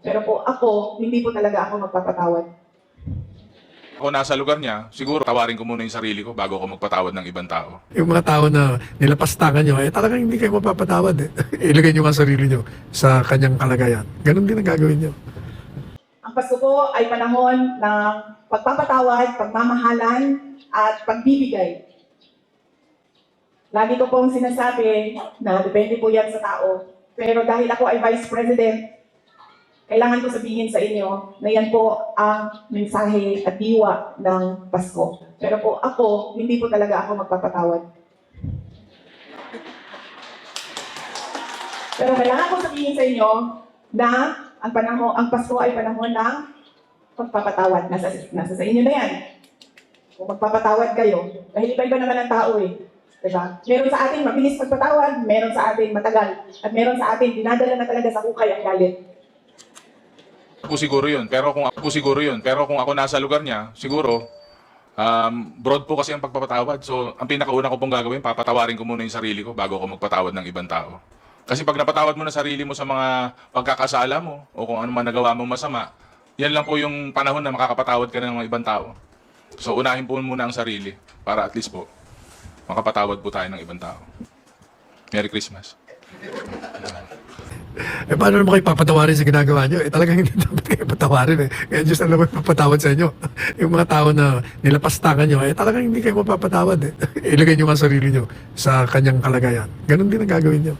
Pero po ako, hindi po talaga ako magpapatawad. Ako nasa lugar niya, siguro tawarin ko muna yung sarili ko bago ako magpatawad ng ibang tao. Yung mga tao na nilapastangan nyo, talagang hindi kayo mapapatawad eh. Ilagay nyo ang sarili nyo sa kanyang kalagayan. Ganon din ang gagawin nyo. Ang Pasko po ay panahon ng pagpapatawad, pagmamahalan, at pagbibigay. Lagi ko pong sinasabi na depende po yan sa tao. Pero dahil ako ay Vice President, kailangan ko sabihin sa inyo na yan po ang mensahe at diwa ng Pasko. Pero po ako, hindi po talaga ako magpapatawad. Pero kailangan ko sabihin sa inyo na ang Pasko ay panahon ng pagpapatawad. Nasa sa inyo na yan. Kung magpapatawad kayo, dahil iba-iba naman ang tao eh. Diba? Meron sa atin mabilis magpatawad, meron sa atin matagal, at meron sa atin dinadala na talaga sa hukay ang galit. Ako siguro yun, pero kung ako nasa lugar niya, siguro, broad po kasi ang pagpapatawad. So, ang pinakauna ko pong gagawin, papatawarin ko muna yung sarili ko bago ako magpatawad ng ibang tao. Kasi pag napatawad mo na sarili mo sa mga pagkakasala mo, o kung ano man nagawa mong masama, yan lang po yung panahon na makakapatawad ka na ng mga ibang tao. So, unahin po muna ang sarili, para at least po, makapatawad po tayo ng ibang tao. Merry Christmas. Paano naman kayo papatawarin sa ginagawa nyo? Talagang hindi dapat kayo patawarin eh. Kaya Diyos na naman papatawad sa inyo. Yung mga tao na nilapastangan nyo, talagang hindi kayo mapapatawad eh. Ilagay nyo ang sarili nyo sa kanyang kalagayan. Ganon din ang gagawin nyo.